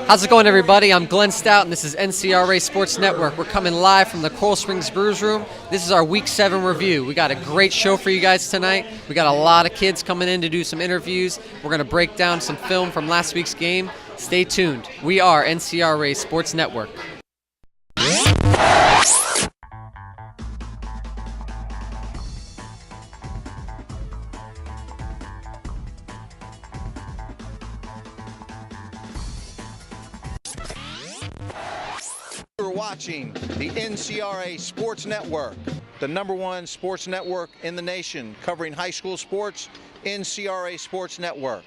How's it going, everybody? I'm Glenn Stout, and this is NCRA Sports Network. We're coming live from the Coral Springs Bru'S room. This is our Week 7 review. We got a great show for you guys tonight. We got a lot of kids coming in to do some interviews. We're going to break down some film from last week's game. Stay tuned. We are NCRA Sports Network. You're watching the NCRA Sports Network, the #1 sports network in the nation, covering high school sports. NCRA Sports Network.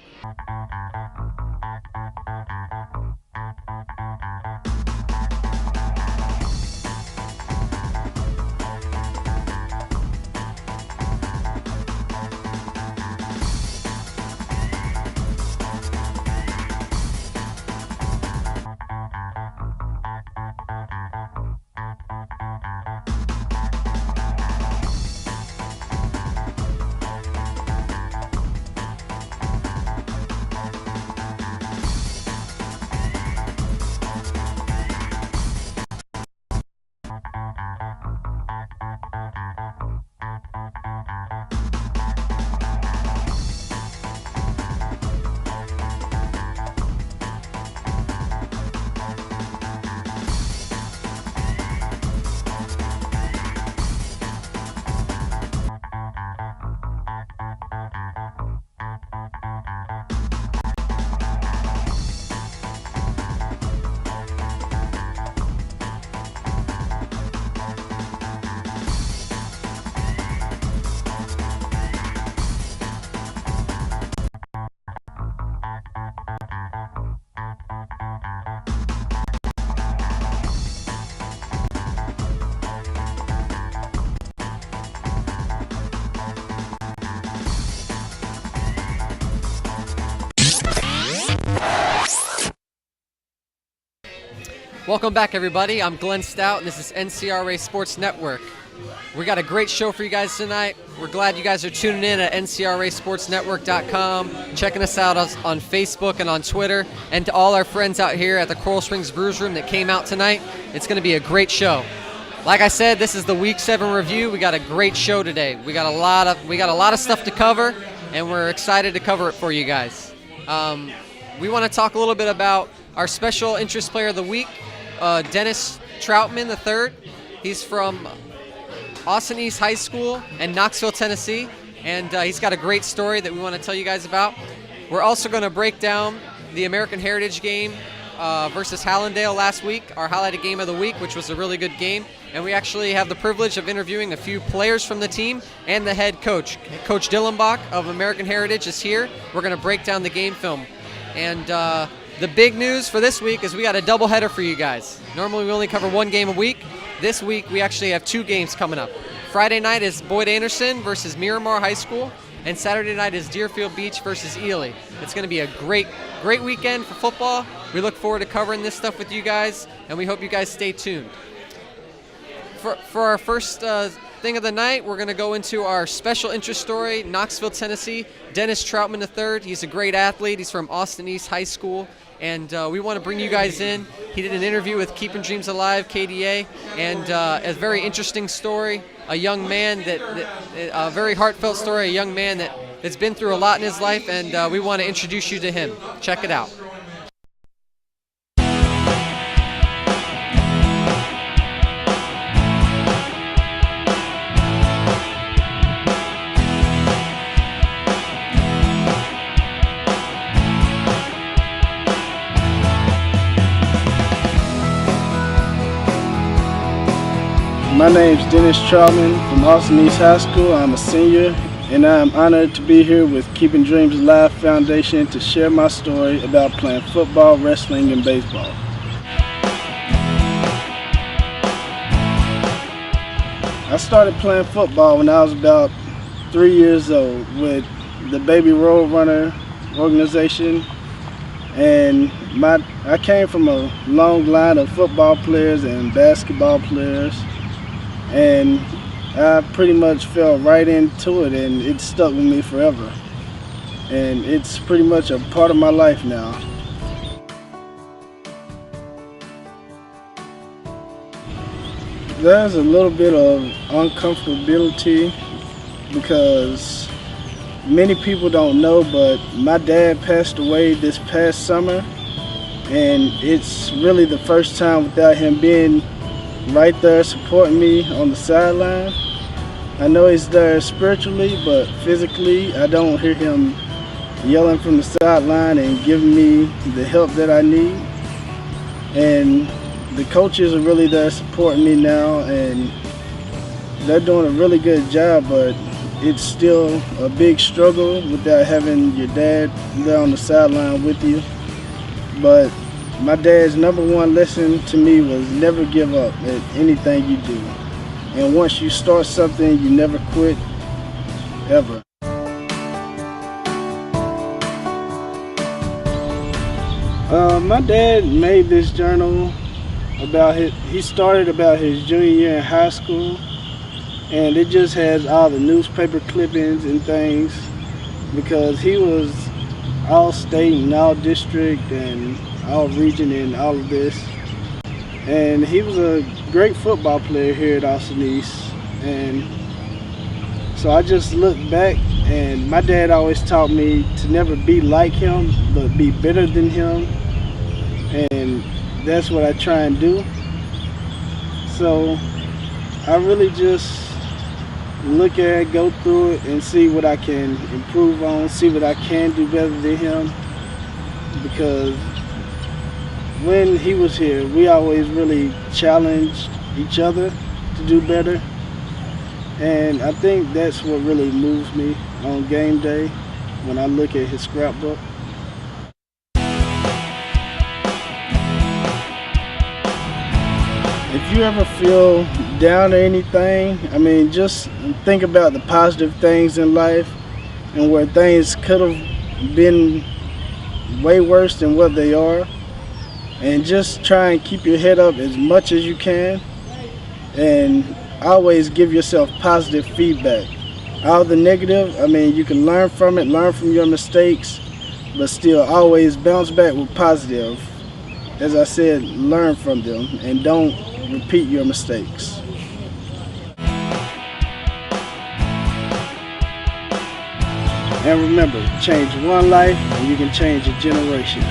Welcome back, everybody. I'm Glenn Stout, and this is NCRA Sports Network. We got a great show for you guys tonight. We're glad you guys are tuning in at ncrasportsnetwork.com, checking us out on Facebook and on Twitter, and to all our friends out here at the Coral Springs Bru'S room that came out tonight. It's going to be a great show. Like I said, this is the Week 7 review. We got a great show today. We got a lot of stuff to cover, and we're excited to cover it for you guys. We want to talk a little bit about our special interest player of the week, Dennis Troutman III. He's from Austin East High School in Knoxville, Tennessee, and he's got a great story that we want to tell you guys about. We're also going to break down the American Heritage game versus Hallandale last week, our highlighted game of the week, which was a really good game. And we actually have the privilege of interviewing a few players from the team and the head coach. Coach Dillenbach of American Heritage is here. We're going to break down the game film. And the big news for this week is we got a doubleheader for you guys. Normally we only cover one game a week. This week we actually have two games coming up. Friday night is Boyd Anderson versus Miramar High School, and Saturday night is Deerfield Beach versus Ely. It's going to be a great weekend for football. We look forward to covering this stuff with you guys, and we hope you guys stay tuned. For our first thing of the night, we're going to go into our special interest story, Knoxville, Tennessee. Dennis Troutman III. He's a great athlete. He's from Austin East High School. And we want to bring you guys in. He did an interview with Keeping Dreams Alive, KDA, and a very interesting story. A young man a very heartfelt story, a young man that's been through a lot in his life, and we want to introduce you to him. Check it out. My name is Dennis Troutman from Austin East High School. I'm a senior, and I am honored to be here with Keeping Dreams Alive Foundation to share my story about playing football, wrestling, and baseball. I started playing football when I was about 3 years old with the Baby Road Runner organization, and I came from a long line of football players and basketball players. And I pretty much fell right into it, and it stuck with me forever. And it's pretty much a part of my life now. There's a little bit of uncomfortability because many people don't know, but my dad passed away this past summer, and it's really the first time without him being right there supporting me on the sideline. I know he's there spiritually, but physically I don't hear him yelling from the sideline and giving me the help that I need. And the coaches are really there supporting me now, and they're doing a really good job, but it's still a big struggle without having your dad there on the sideline with you. But my dad's #1 lesson to me was never give up at anything you do. And once you start something, you never quit, ever. My dad made this journal he started about his junior year in high school, and it just has all the newspaper clippings and things, because he was all state and all district and all region and all of this. And he was a great football player here at Austin East. And so I just look back, and my dad always taught me to never be like him, but be better than him. And that's what I try and do. So I really just look at it, go through it, and see what I can improve on, see what I can do better than him. Because when he was here, we always really challenged each other to do better. And I think that's what really moves me on game day when I look at his scrapbook. If you ever feel down or anything, I mean, just think about the positive things in life and where things could have been way worse than what they are. And just try and keep your head up as much as you can, and always give yourself positive feedback. All the negative, I mean, you can learn from it, learn from your mistakes, but still always bounce back with positive. As I said, learn from them and don't repeat your mistakes. And remember, change one life and you can change a generation.